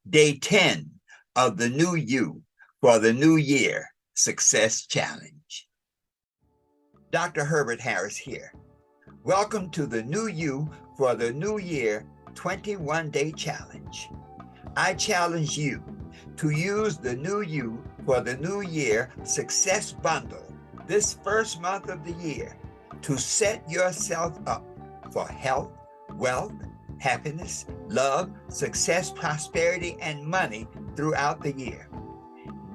Day 10 of the New You for the New Year Success Challenge. Dr. Herbert Harris here. Welcome to the New You for the New Year 21-Day Challenge. I challenge you to use the New You for the New Year Success Bundle this first month of the year to set yourself up for health, wealth, happiness, love, success, prosperity, and money throughout the year.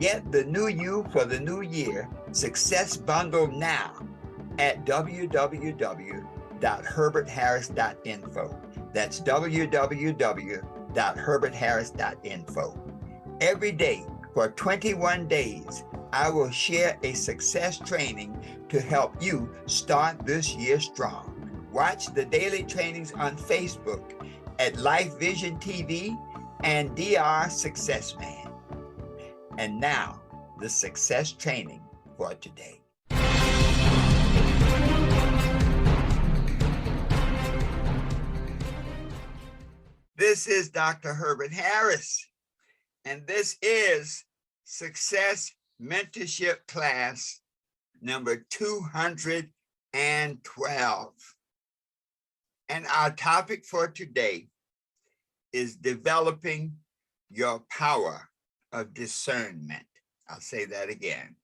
Get the New You for the New Year Success Bundle now at www.herbertharris.info. That's www.herbertharris.info. Every day for 21 days, I will share a success training to help you start this year strong. Watch the daily trainings on Facebook at Life Vision TV and DR Success Man. And now, the success training for today. This is Dr. Herbert Harris, and this is Success Mentorship Class number 212. And our topic for today is developing your power of discernment. I'll say that again.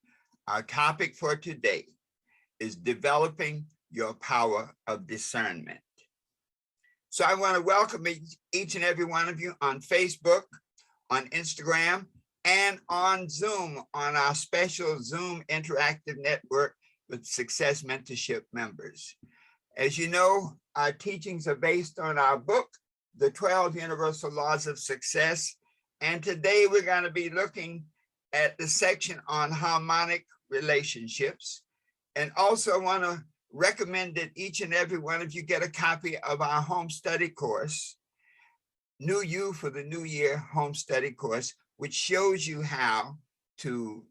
Our topic for today is developing your power of discernment. So I want to welcome each and every one of you on Facebook, on Instagram, and on Zoom, on our special Zoom interactive network with Success Mentorship members. As you know, our teachings are based on our book, The 12 Universal Laws of Success. And today we're going to be looking at the section on harmonic relationships. And also I want to recommend that each and every one of you get a copy of our home study course, New You for the New Year home study course, which shows you how to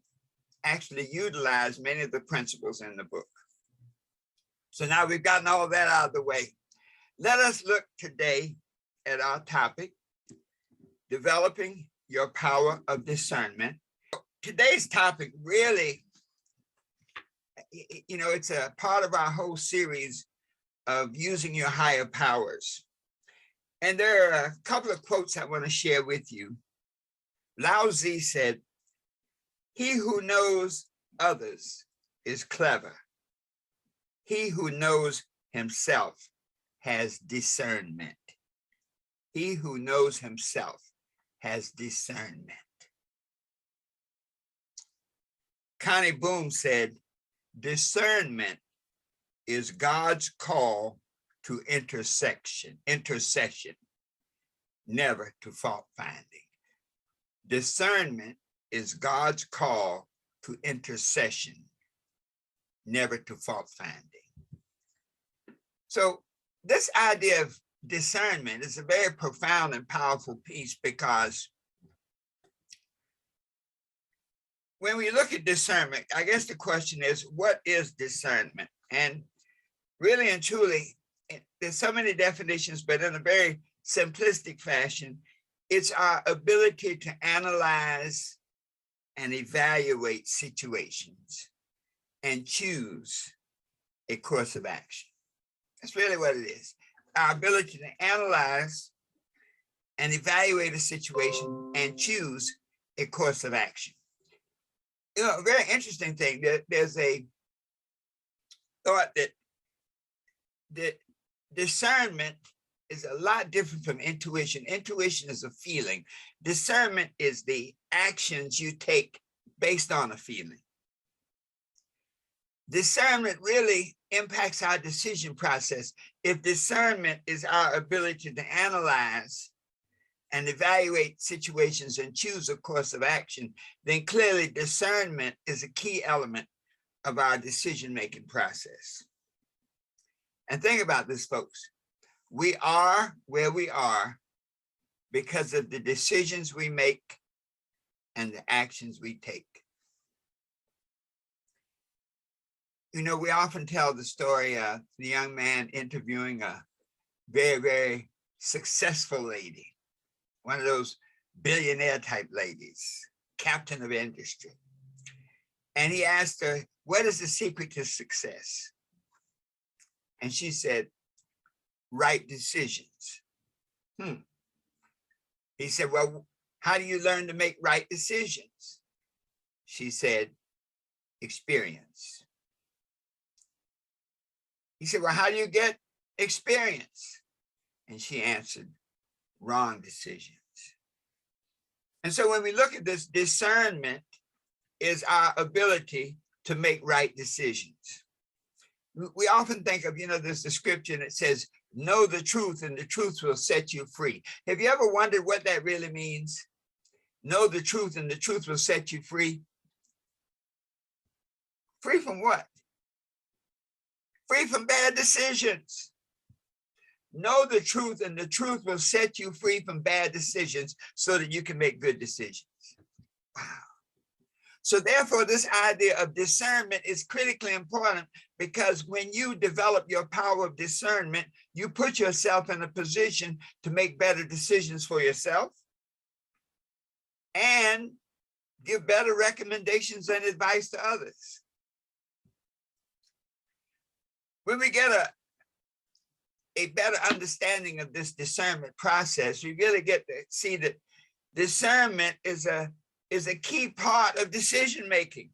actually utilize many of the principles in the book. So now we've gotten all that out of the way. Let us look today at our topic, developing your power of discernment. Today's topic really, it's a part of our whole series of using your higher powers. And there are a couple of quotes I want to share with you. Lao Tzu said, "He who knows others is clever. He who knows himself has discernment." He who knows himself has discernment. Connie Boom said, "Discernment is God's call to intercession, never to fault finding." Discernment is God's call to intercession, never to fault finding. So this idea of discernment is a very profound and powerful piece, because when we look at discernment, I guess the question is, what is discernment? And really and truly, there's so many definitions, but in a very simplistic fashion, it's our ability to analyze and evaluate situations and choose a course of action. That's really what it is. Our ability to analyze and evaluate a situation and choose a course of action. A very interesting thing, there's a thought that discernment is a lot different from intuition. Intuition is a feeling. Discernment is the actions you take based on a feeling. Discernment really impacts our decision process. If discernment is our ability to analyze and evaluate situations and choose a course of action, then clearly discernment is a key element of our decision-making process. And think about this, folks. We are where we are because of the decisions we make and the actions we take. We often tell the story of the young man interviewing a very, very successful lady, one of those billionaire type ladies, captain of industry. And he asked her, what is the secret to success? And she said, right decisions. He said, well, how do you learn to make right decisions? She said, experience. He said, well, how do you get experience? And she answered, wrong decisions. And so when we look at this, discernment is our ability to make right decisions. We often think of, there's the scripture that says, know the truth and the truth will set you free. Have you ever wondered what that really means? Know the truth and the truth will set you free. Free from what? Free from bad decisions. Know the truth and the truth will set you free from bad decisions so that you can make good decisions. Wow. So therefore, this idea of discernment is critically important, because when you develop your power of discernment, you put yourself in a position to make better decisions for yourself and give better recommendations and advice to others. When we get a better understanding of this discernment process, we really get to see that discernment is a key part of decision making.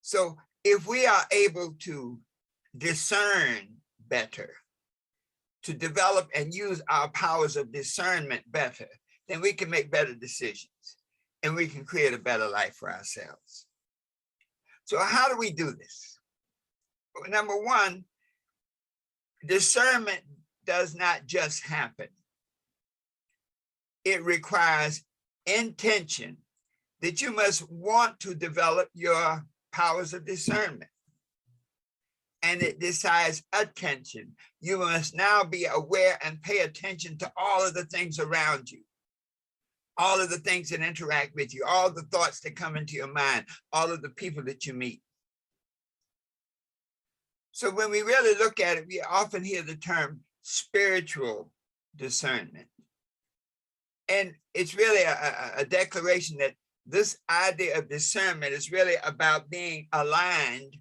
So if we are able to discern better, to develop and use our powers of discernment better, then we can make better decisions and we can create a better life for ourselves. So how do we do this? Number one, discernment does not just happen. It requires intention, that you must want to develop your powers of discernment. And it decides attention. You must now be aware and pay attention to all of the things around you, all of the things that interact with you, all the thoughts that come into your mind, all of the people that you meet. So when we really look at it, we often hear the term spiritual discernment. And it's really a declaration that this idea of discernment is really about being aligned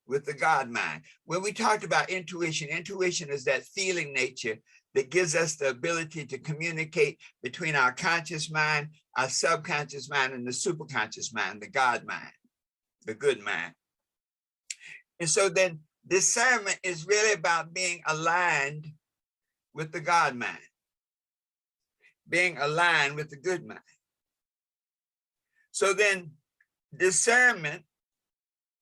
with the God mind. When we talked about intuition, intuition is that feeling nature that gives us the ability to communicate between our conscious mind, our subconscious mind, and the superconscious mind, the God mind, the good mind. And so then discernment is really about being aligned with the God mind, being aligned with the good mind. So then discernment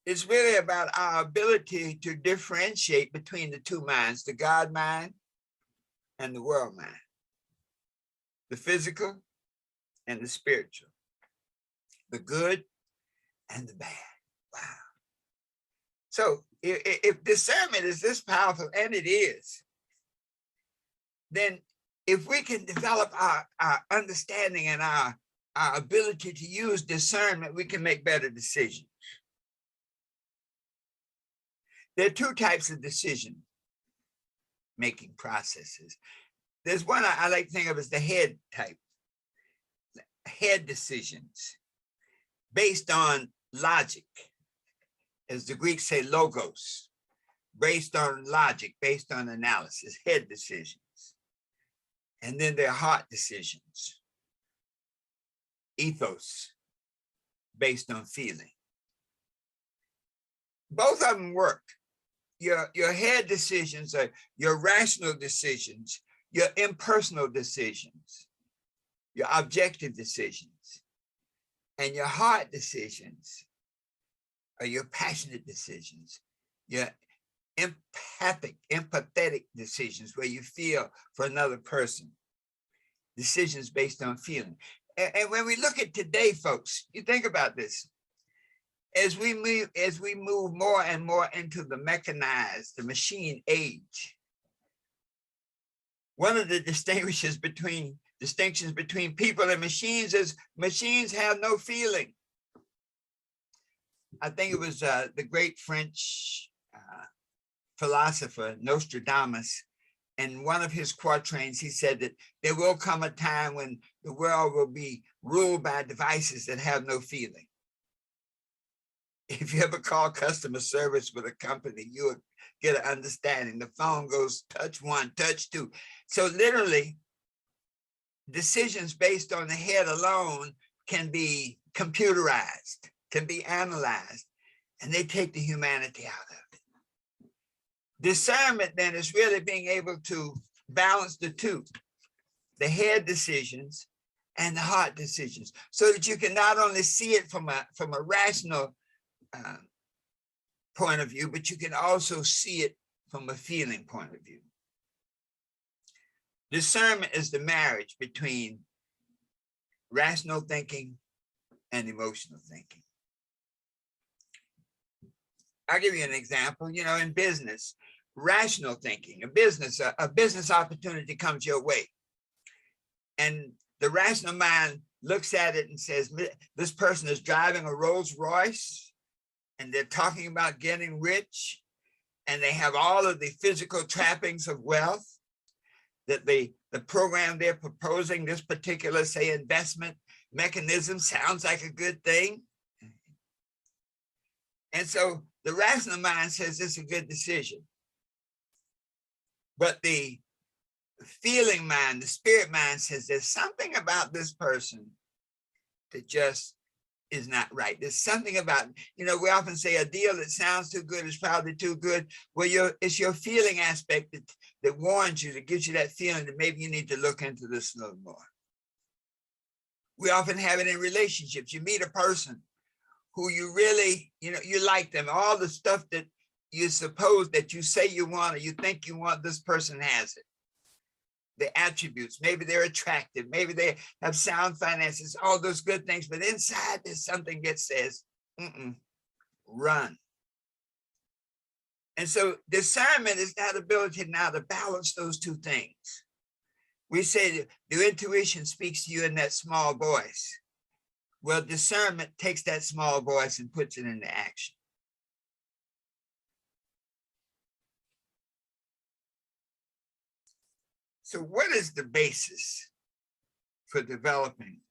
is really about our ability to differentiate between the two minds, the God mind and the world mind, the physical and the spiritual, the good and the bad. Wow. So if discernment is this powerful, and it is, then if we can develop our understanding and our ability to use discernment, we can make better decisions. There are two types of decision-making processes. There's one I like to think of as the head type, head decisions based on logic, as the Greeks say, logos, based on logic, based on analysis, head decisions. And then there are heart decisions, ethos, based on feeling. Both of them work. Your head decisions are your rational decisions, your impersonal decisions, your objective decisions, and your heart decisions are your passionate decisions, your empathetic decisions where you feel for another person, decisions based on feeling. And when we look at today, folks, you think about this. As we move more and more into the mechanized, the machine age, one of the distinctions between people and machines is machines have no feeling. I think it was the great French philosopher Nostradamus in one of his quatrains, he said that there will come a time when the world will be ruled by devices that have no feeling. If you ever call customer service with a company, you'll get an understanding. The phone goes touch 1, touch 2. So literally, decisions based on the head alone can be computerized, can be analyzed, and they take the humanity out of it. Discernment then is really being able to balance the two, the head decisions and the heart decisions, so that you can not only see it from a rational point of view, but you can also see it from a feeling point of view. Discernment is the marriage between rational thinking and emotional thinking. I'll give you an example. In business, rational thinking, a business opportunity comes your way. And the rational mind looks at it and says, this person is driving a Rolls Royce and they're talking about getting rich and they have all of the physical trappings of wealth, that the program they're proposing, this particular, say, investment mechanism sounds like a good thing. And so the rational mind says it's a good decision. But the feeling mind, the spirit mind says there's something about this person that just is not right. There's something about, we often say a deal that sounds too good is probably too good. Well, it's your feeling aspect that warns you, that gives you that feeling that maybe you need to look into this a little more. We often have it in relationships. You meet a person who you really, you like them, all the stuff that you suppose that you say you want or you think you want, this person has it. The attributes, maybe they're attractive, maybe they have sound finances, all those good things, but inside there's something that says, run. And so discernment is that ability now to balance those two things. We say that the intuition speaks to you in that small voice. Well, discernment takes that small voice and puts it into action. So what is the basis for developing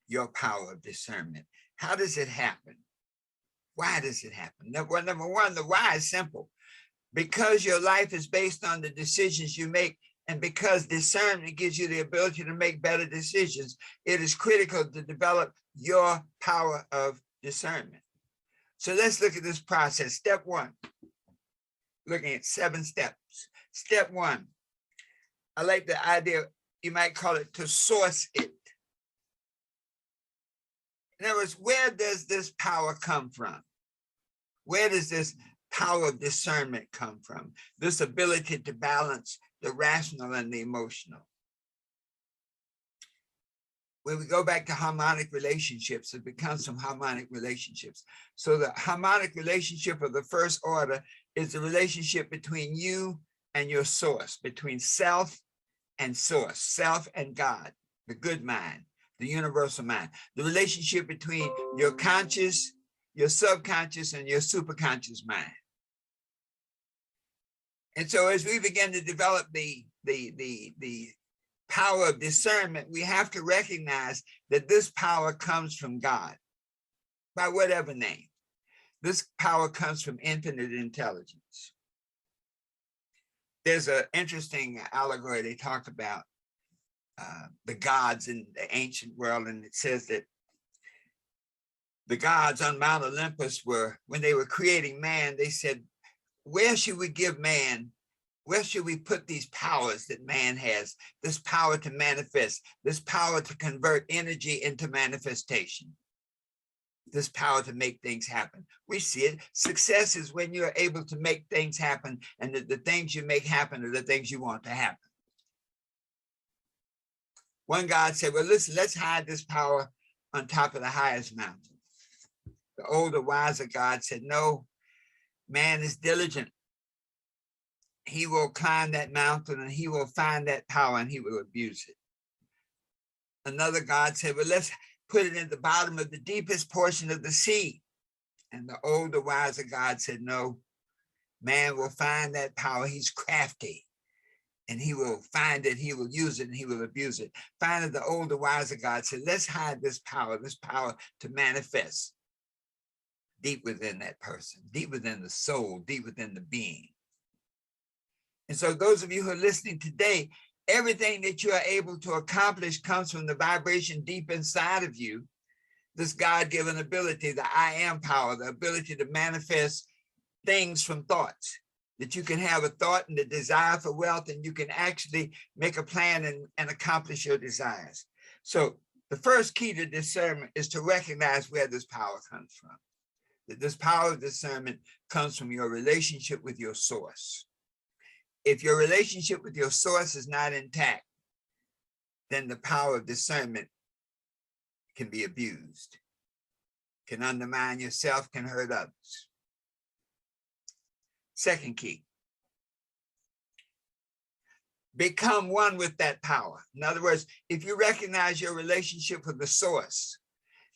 your power of discernment? How does it happen? Why does it happen? Well, number one, the why is simple. Because your life is based on the decisions you make, and because discernment gives you the ability to make better decisions, it is critical to develop your power of discernment. So let's look at this process. Step one, looking at 7 steps. Step one, I like the idea, you might call it to source it. In other words, where does this power come from? Where does this power of discernment come from? This ability to balance the rational and the emotional. When we go back to harmonic relationships, it becomes some harmonic relationships. So the harmonic relationship of the first order is the relationship between you and your source, between self and source, self and God, the good mind, the universal mind, the relationship between your conscious, your subconscious, and your superconscious mind. And so as we begin to develop the power of discernment, we have to recognize that this power comes from God, by whatever name. This power comes from infinite intelligence. There's an interesting allegory they talk about the gods in the ancient world, and it says that the gods on Mount Olympus were, when they were creating man, they said, where should we give man, where should we put these powers that man has, this power to manifest, this power to convert energy into manifestation, this power to make things happen? We see it. Success is when you're able to make things happen, and the things you make happen are the things you want to happen. One God said, well, listen, let's hide this power on top of the highest mountain. The older, wiser God said, no, man is diligent. He will climb that mountain and he will find that power and he will abuse it. Another God said, well, let's put it in the bottom of the deepest portion of the sea. And the older, wiser God said, no, man will find that power. He's crafty. and he will find it, he will use it, and he will abuse it. Finally, the older, wiser God said, let's hide this power to manifest deep within that person, deep within the soul, deep within the being. And so those of you who are listening today, everything that you are able to accomplish comes from the vibration deep inside of you, this God-given ability, the I am power, the ability to manifest things from thoughts, that you can have a thought and the desire for wealth, and you can actually make a plan and accomplish your desires. So the first key to discernment is to recognize where this power comes from. That this power of discernment comes from your relationship with your source. If your relationship with your source is not intact, then the power of discernment can be abused, can undermine yourself, can hurt others. Second key, become one with that power. In other words, if you recognize your relationship with the source,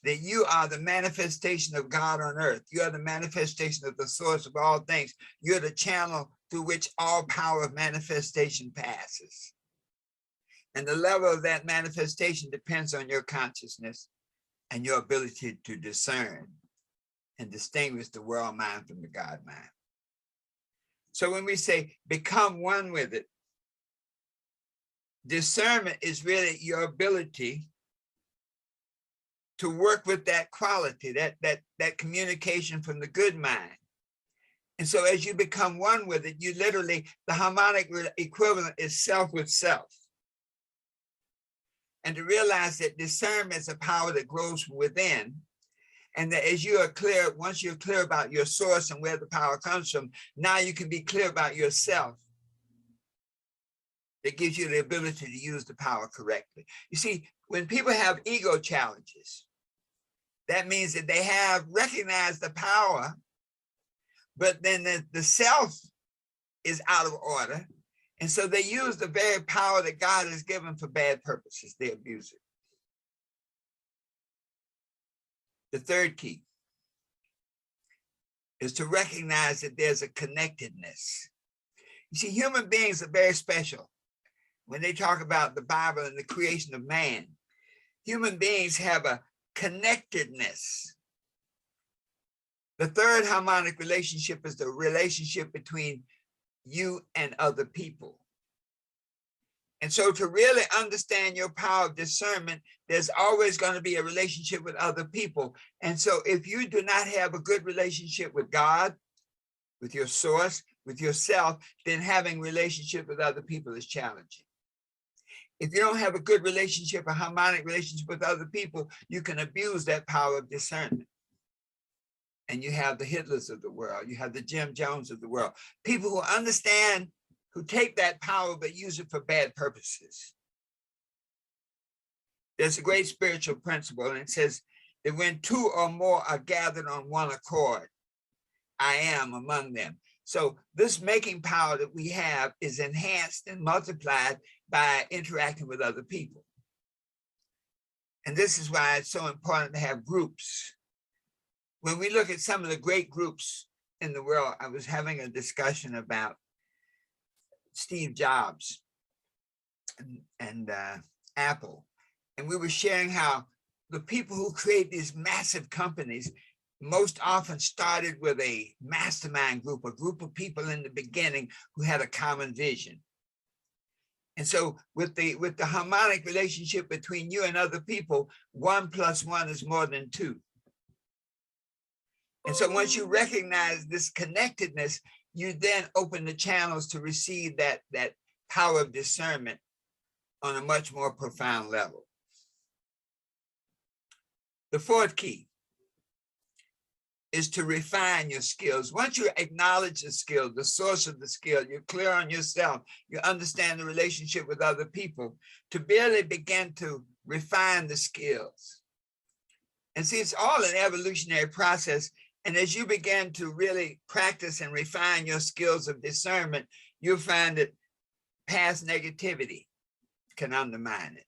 that you are the manifestation of God on earth, you are the manifestation of the source of all things, you're the channel through which all power of manifestation passes. And the level of that manifestation depends on your consciousness and your ability to discern and distinguish the world mind from the God mind. So when we say become one with it, discernment is really your ability to work with that quality, that communication from the good mind. And so as you become one with it, you literally, the harmonic equivalent is self with self. And to realize that discernment is a power that grows from within, and that as you are clear, once you're clear about your source and where the power comes from, now you can be clear about yourself. That gives you the ability to use the power correctly. You see, when people have ego challenges, that means that they have recognized the power, but then the self is out of order. And so they use the very power that God has given for bad purposes. They abuse it. The third key is to recognize that there's a connectedness. You see, human beings are very special. When they talk about the Bible and the creation of man, human beings have a connectedness. The third harmonic relationship is the relationship between you and other people. And so to really understand your power of discernment, there's always going to be a relationship with other people. And so if you do not have a good relationship with God, with your source, with yourself, then having relationship with other people is challenging. If you don't have a good relationship, a harmonic relationship with other people, you can abuse that power of discernment. And you have the Hitlers of the world, you have the Jim Jones of the world, people who understand, who take that power but use it for bad purposes. There's a great spiritual principle, and it says that when two or more are gathered on one accord, I am among them. So this making power that we have is enhanced and multiplied by interacting with other people. And this is why it's so important to have groups. When we look at some of the great groups in the world, I was having a discussion about Steve Jobs and Apple. And we were sharing how the people who create these massive companies most often started with a mastermind group, a group of people in the beginning who had a common vision. And so with the harmonic relationship between you and other people, 1 + 1 is more than 2. And so once you recognize this connectedness, you then open the channels to receive that power of discernment on a much more profound level. The fourth key is to refine your skills. Once you acknowledge the skill, the source of the skill, you're clear on yourself, you understand the relationship with other people, to really begin to refine the skills. And see, it's all an evolutionary process. And as you begin to really practice and refine your skills of discernment, you'll find that past negativity can undermine it.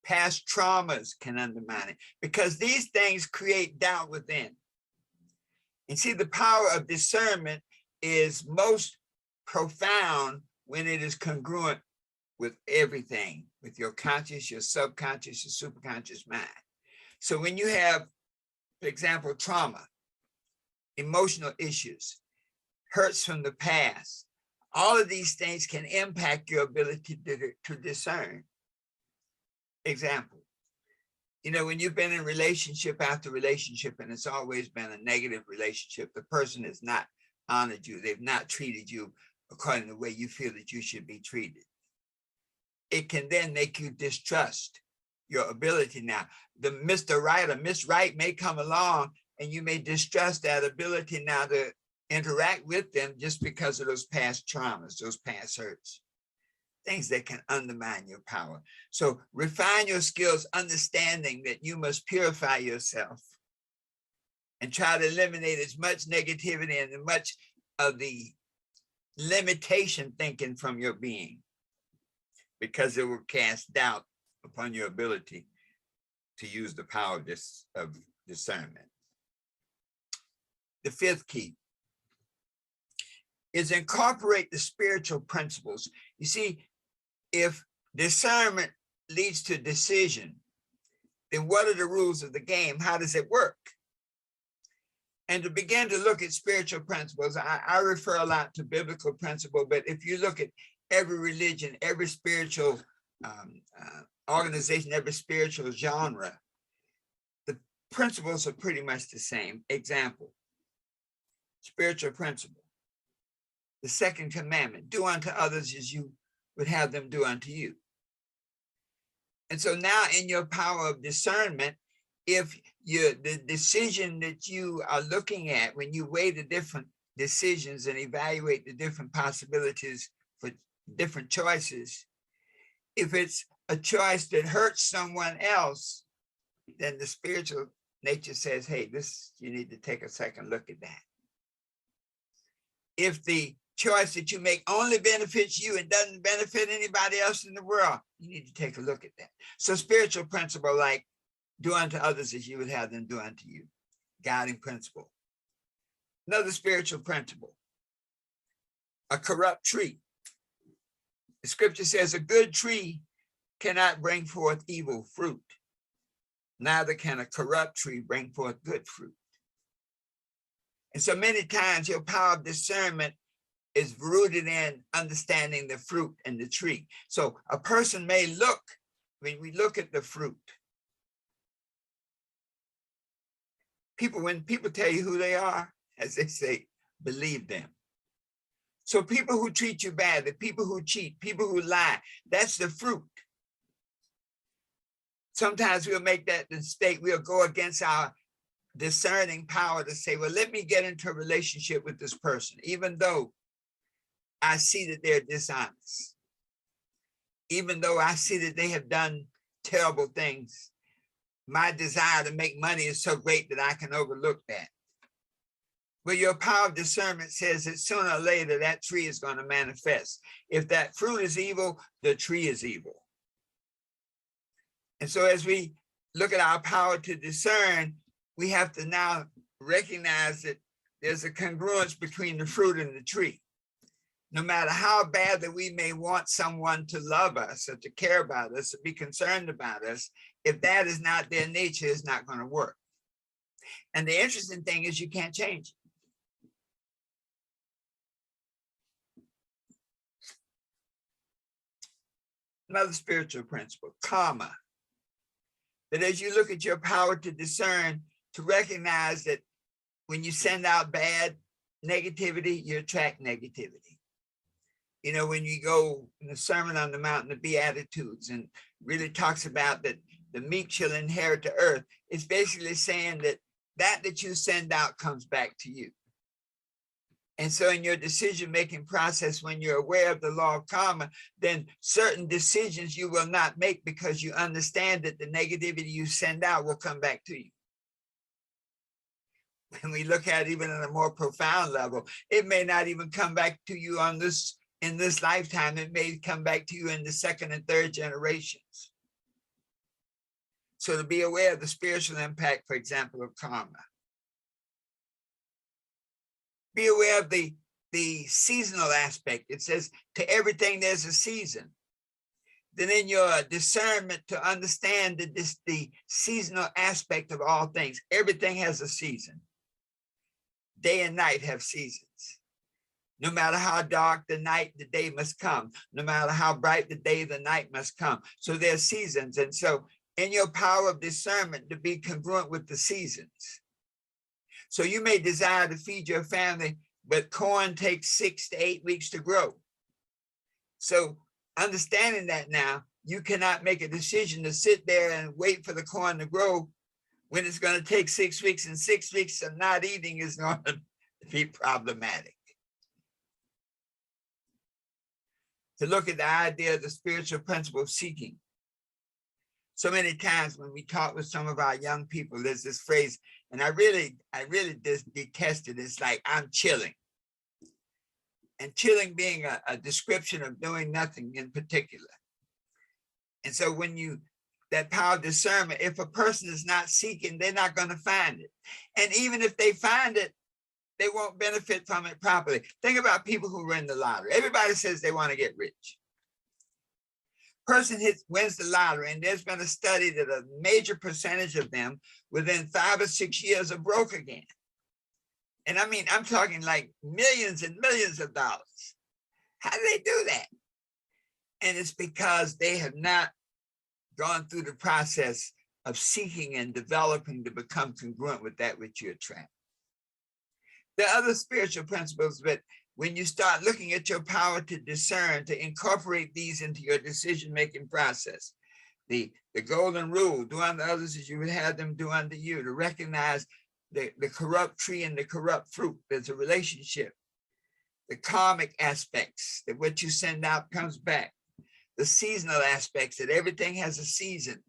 Past traumas can undermine it, because these things create doubt within. And see, the power of discernment is most profound when it is congruent with everything, with your conscious, your subconscious, your superconscious mind. So when you have, for example, trauma, emotional issues, hurts from the past, all of these things can impact your ability to discern. Example, you know, when you've been in relationship after relationship and it's always been a negative relationship, the person has not honored you, they've not treated you according to the way you feel that you should be treated. It can then make you distrust your ability. Now, the Mr. Right or Miss Right may come along and you may distrust that ability now to interact with them just because of those past traumas, those past hurts, things that can undermine your power. So refine your skills, understanding that you must purify yourself and try to eliminate as much negativity and as much of the limitation thinking from your being, because it will cast doubt upon your ability to use the power of discernment. The fifth key is incorporate the spiritual principles. You see, if discernment leads to decision, then what are the rules of the game? How does it work? And to begin to look at spiritual principles, I refer a lot to biblical principle, but if you look at every religion, every spiritual organization, every spiritual genre, the principles are pretty much the same. Example, spiritual principle. The second commandment, do unto others as you would have them do unto you. And so now in your power of discernment, if the decision that you are looking at, when you weigh the different decisions and evaluate the different possibilities for different choices, if it's a choice that hurts someone else, then the spiritual nature says, hey, this, you need to take a second look at that. If the choice that you make only benefits you and doesn't benefit anybody else in the world, you need to take a look at that. So spiritual principle like do unto others as you would have them do unto you, guiding principle. Another spiritual principle, a corrupt tree. The scripture says a good tree cannot bring forth evil fruit. Neither can a corrupt tree bring forth good fruit. And so many times your power of discernment is rooted in understanding the fruit and the tree. So a person may look, when we look at the fruit, when people tell you who they are, as they say, believe them. So people who treat you bad, the people who cheat, people who lie, that's the fruit. Sometimes we'll make that mistake. We'll go against our discerning power to say, well, let me get into a relationship with this person, even though I see that they're dishonest, even though I see that they have done terrible things. My desire to make money is so great that I can overlook that. But your power of discernment says that sooner or later that tree is going to manifest. If that fruit is evil, the tree is evil. And so as we look at our power to discern, we have to now recognize that there's a congruence between the fruit and the tree. No matter how bad that we may want someone to love us or to care about us or be concerned about us, if that is not their nature, it's not going to work. And the interesting thing is you can't change it. Another spiritual principle, karma. That as you look at your power to discern, to recognize that when you send out bad negativity, you attract negativity. You know, when you go in the Sermon on the Mount, the Beatitudes, and really talks about that the meek shall inherit the earth, it's basically saying that that you send out comes back to you. And so in your decision-making process, when you're aware of the law of karma, then certain decisions you will not make because you understand that the negativity you send out will come back to you. When we look at it even on a more profound level, it may not even come back to you in this lifetime. It may come back to you in the second and third generations. So to be aware of the spiritual impact, for example, of karma. Be aware of the the seasonal aspect. It says to everything there's a season. Then in your discernment to understand the seasonal aspect of all things, everything has a season. Day and night have seasons. No matter how dark the night, the day must come. No matter how bright the day, the night must come. So there's seasons. And so in your power of discernment to be congruent with the seasons. So you may desire to feed your family, but corn takes 6 to 8 weeks to grow. So understanding that now, you cannot make a decision to sit there and wait for the corn to grow when it's going to take 6 weeks, and 6 weeks of not eating is going to be problematic. To look at the idea of the spiritual principle of seeking. So many times when we talk with some of our young people, there's this phrase, and I really detest it. It's like, I'm chilling. And chilling being a description of doing nothing in particular. And so when that power of discernment, if a person is not seeking, they're not going to find it. And even if they find it, they won't benefit from it properly. Think about people who win the lottery. Everybody says they want to get rich. Person wins the lottery, and there's been a study that a major percentage of them within 5 or 6 years are broke again. And I mean, I'm talking like millions and millions of dollars. How do they do that? And it's because they have not gone through the process of seeking and developing to become congruent with that which you attract. There are other spiritual principles, but when you start looking at your power to discern, to incorporate these into your decision-making process, the golden rule, do unto others as you would have them do unto you, to recognize the corrupt tree and the corrupt fruit. There's a relationship. The karmic aspects, that what you send out comes back. The seasonal aspects, that everything has a season.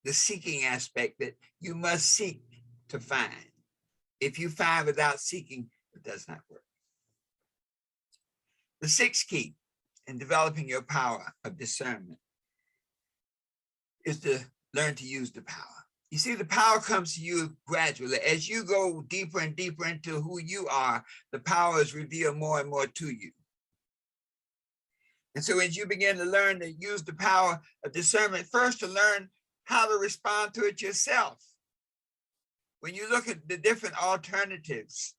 The seeking aspect, that you must seek to find. If you find without seeking, it does not work. The sixth key in developing your power of discernment is to learn to use the power. You see, the power comes to you gradually. As you go deeper and deeper into who you are, the power is revealed more and more to you. And so as you begin to learn to use the power of discernment, first to learn how to respond to it yourself. When you look at the different alternatives,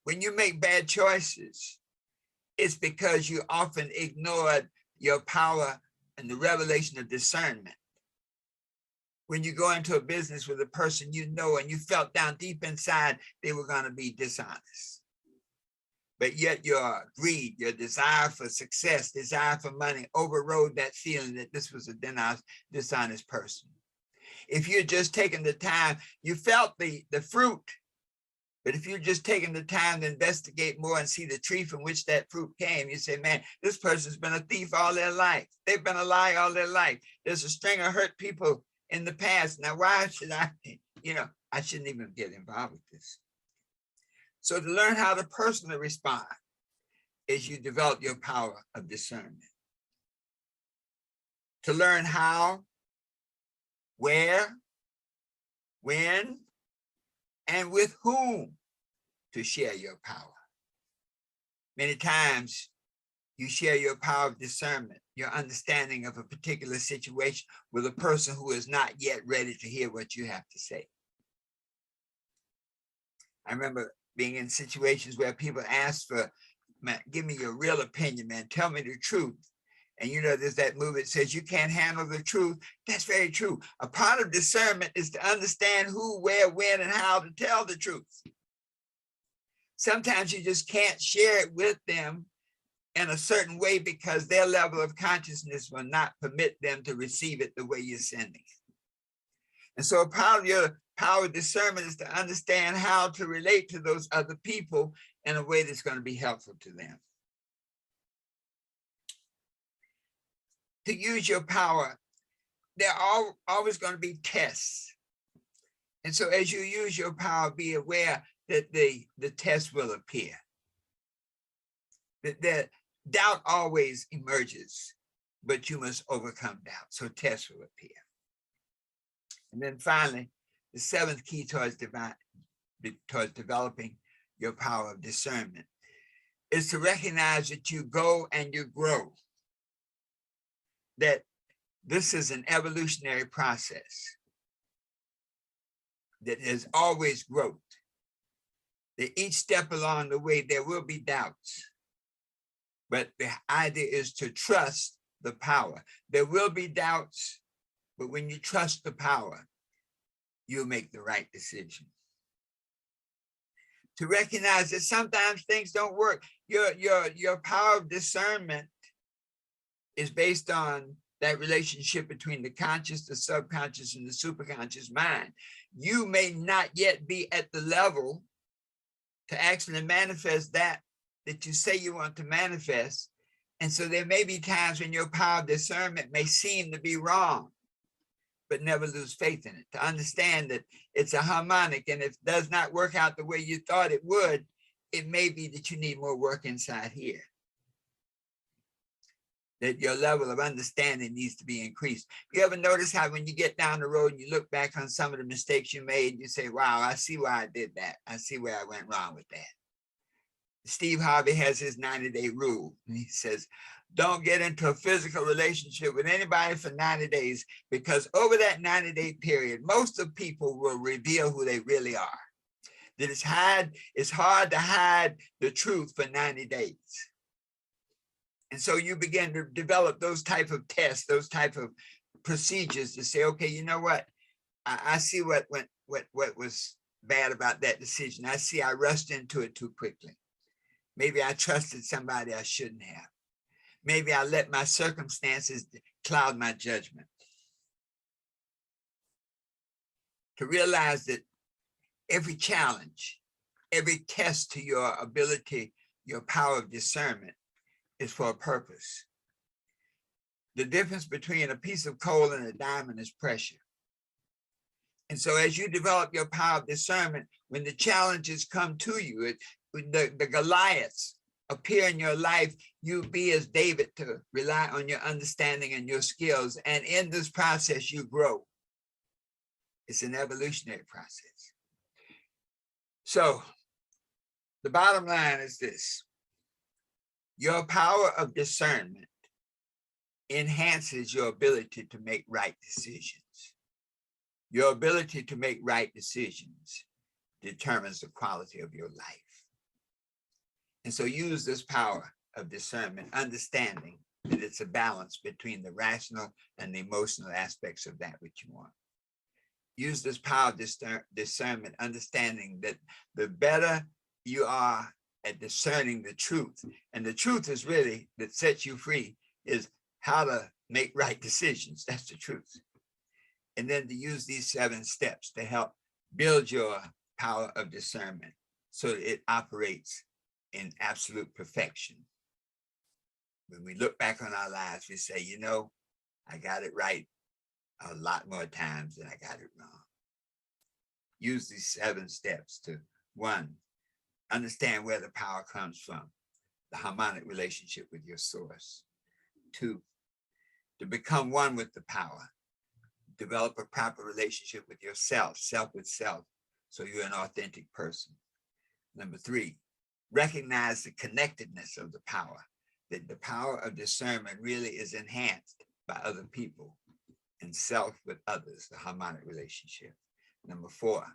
when you make bad choices, it's because you often ignored your power and the revelation of discernment. When you go into a business with a person you know and you felt down deep inside they were going to be dishonest. But yet your greed, your desire for success, desire for money overrode that feeling that this was a dishonest person. If you're just taking the time, you felt the fruit, but if you're just taking the time to investigate more and see the tree from which that fruit came, you say, man, this person's been a thief all their life. They've been a liar all their life. There's a string of hurt people in the past. Now, why should I shouldn't even get involved with this. So to learn how to personally respond is you develop your power of discernment. To learn how, where, when, and with whom to share your power. Many times you share your power of discernment, your understanding of a particular situation with a person who is not yet ready to hear what you have to say. I remember being in situations where people ask for, man, give me your real opinion, man, tell me the truth. And there's that movie that says you can't handle the truth. That's very true. A part of discernment is to understand who, where, when, and how to tell the truth. Sometimes you just can't share it with them in a certain way because their level of consciousness will not permit them to receive it the way you're sending it. And so a part of your power of discernment is to understand how to relate to those other people in a way that's going to be helpful to them. To use your power, there are always going to be tests. And so as you use your power, be aware that the test will appear. That doubt always emerges, but you must overcome doubt. So tests will appear. And then finally, the seventh key towards developing your power of discernment is to recognize that you go and you grow, that this is an evolutionary process, that there's always growth, that each step along the way there will be doubts, but the idea is to trust the power. There will be doubts, but when you trust the power, you'll make the right decision. To recognize that sometimes things don't work. Your power of discernment is based on that relationship between the conscious, the subconscious, and the superconscious mind. You may not yet be at the level to actually manifest that you say you want to manifest. And so there may be times when your power of discernment may seem to be wrong, but never lose faith in it. To understand that it's a harmonic, and if it does not work out the way you thought it would, it may be that you need more work inside here. That your level of understanding needs to be increased. You ever notice how when you get down the road and you look back on some of the mistakes you made, you say, wow, I see why I did that. I see where I went wrong with that. Steve Harvey has his 90-day rule. And he says, don't get into a physical relationship with anybody for 90 days, because over that 90-day period, most of people will reveal who they really are. That it's hard to hide the truth for 90 days. And so you begin to develop those type of tests, those type of procedures to say, okay, you know what? I see what was bad about that decision. I see I rushed into it too quickly. Maybe I trusted somebody I shouldn't have. Maybe I let my circumstances cloud my judgment. To realize that every challenge, every test to your ability, your power of discernment is for a purpose. The difference between a piece of coal and a diamond is pressure. And so as you develop your power of discernment, when the challenges come to you, the Goliaths appear in your life, you be as David to rely on your understanding and your skills. And in this process, you grow. It's an evolutionary process. So the bottom line is this: your power of discernment enhances your ability to make right decisions. Your ability to make right decisions determines the quality of your life. And so use this power of discernment, understanding that it's a balance between the rational and the emotional aspects of that which you want. Use this power of discernment, understanding that the better you are at discerning the truth, and the truth is really that sets you free, is how to make right decisions. That's the truth. And then to use these 7 steps to help build your power of discernment so that it operates in absolute perfection. When we look back on our lives, we say, you know, I got it right a lot more times than I got it wrong. Use these 7 steps to, 1, understand where the power comes from, the harmonic relationship with your source. 2, to become one with the power, develop a proper relationship with yourself, self with self, so you're an authentic person. Number 3, recognize the connectedness of the power, that the power of discernment really is enhanced by other people and self with others, the harmonic relationship. Number 4,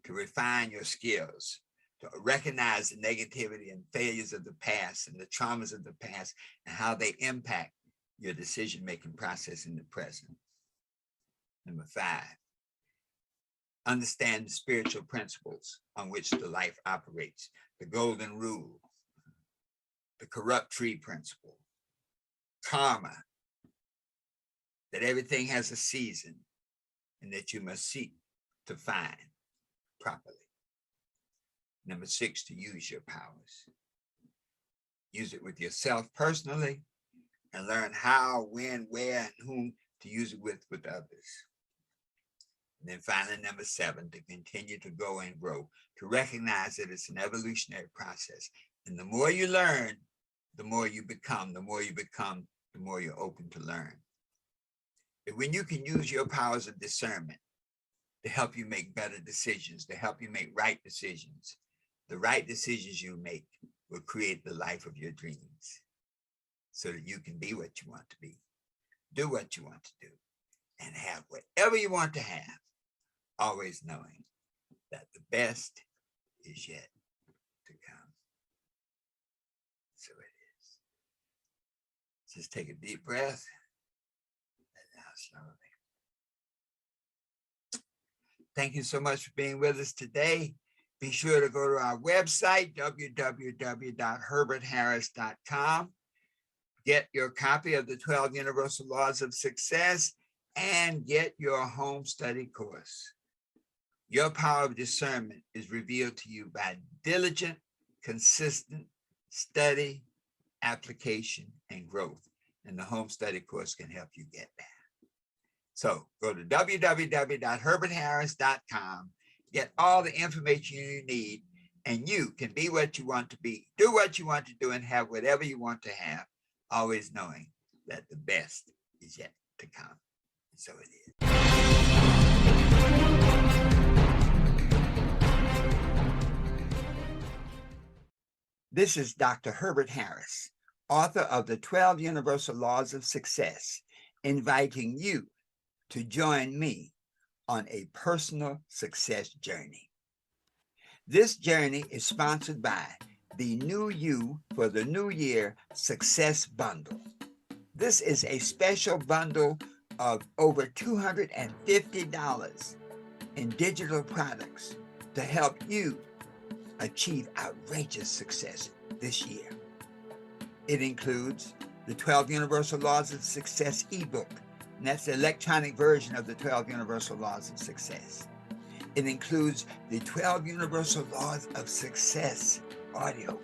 to refine your skills, to recognize the negativity and failures of the past and the traumas of the past and how they impact your decision-making process in the present. Number 5, understand the spiritual principles on which the life operates, the golden rule, the corrupt tree principle, karma, that everything has a season and that you must seek to find properly. Number 6, to use your powers. Use it with yourself personally and learn how, when, where, and whom to use it with others. And then finally, number 7, to continue to go and grow, to recognize that it's an evolutionary process. And the more you learn, the more you become, the more you're open to learn. But when you can use your powers of discernment to help you make better decisions, to help you make right decisions, the right decisions you make will create the life of your dreams so that you can be what you want to be, do what you want to do, and have whatever you want to have, always knowing that the best is yet to come. So it is. Just take a deep breath and now slowly. Thank you so much for being with us today. Be sure to go to our website, www.herbertharris.com. Get your copy of the 12 Universal Laws of Success and get your home study course. Your power of discernment is revealed to you by diligent, consistent study, application, and growth. And the home study course can help you get that. So go to www.herbertharris.com, get all the information you need, and you can be what you want to be, do what you want to do, and have whatever you want to have, always knowing that the best is yet to come. And so it is. This is Dr. Herbert Harris, author of the 12 Universal Laws of Success, inviting you to join me on a personal success journey. This journey is sponsored by the New You for the New Year Success Bundle. This is a special bundle of over $250 in digital products to help you achieve outrageous success this year. It includes the 12 Universal Laws of Success ebook, and that's the electronic version of the 12 Universal Laws of Success. It includes the 12 Universal Laws of Success audiobook.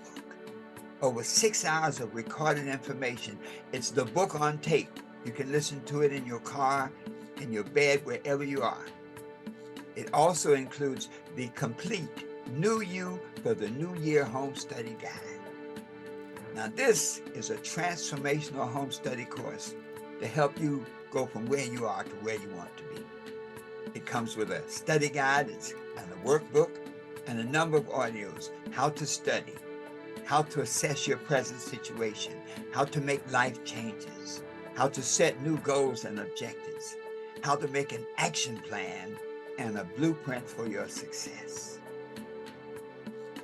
Over 6 hours of recorded information. It's the book on tape. You can listen to it in your car, in your bed, wherever you are. It also includes the complete New You for the New Year Home Study Guide. Now, this is a transformational home study course to help you go from where you are to where you want to be. It comes with a study guide and a workbook and a number of audios, how to study, how to assess your present situation, how to make life changes, how to set new goals and objectives, how to make an action plan and a blueprint for your success.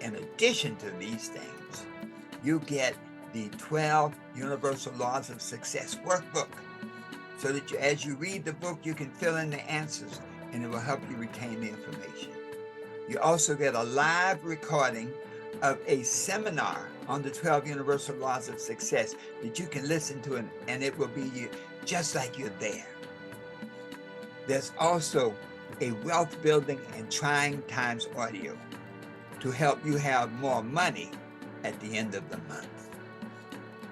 In addition to these things, you get the 12 Universal Laws of Success workbook, so that as you read the book, you can fill in the answers and it will help you retain the information. You also get a live recording of a seminar on the 12 Universal Laws of Success that you can listen to, and it will be just like you're there. There's also a wealth building and trying times audio to help you have more money at the end of the month.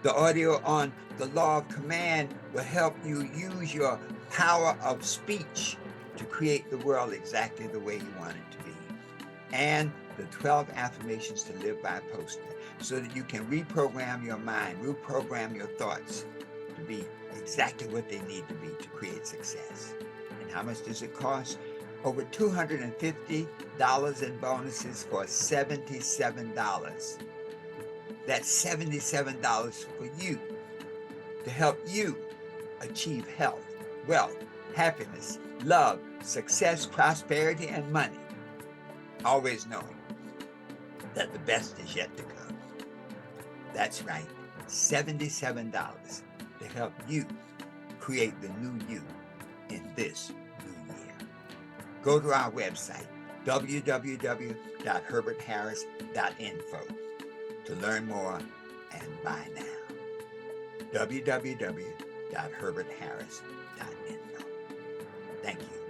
The audio on the law of command will help you use your power of speech to create the world exactly the way you want it to be. And the 12 affirmations to live by poster, so that you can reprogram your mind, reprogram your thoughts to be exactly what they need to be to create success. And how much does it cost? Over $250 in bonuses for $77. That's $77 for you, to help you achieve health, wealth, happiness, love, success, prosperity, and money. Always knowing that the best is yet to come. That's right, $77 to help you create the new you in this new year. Go to our website, www.herbertharris.info, to learn more and buy now. www.herbertharris.info. Thank you.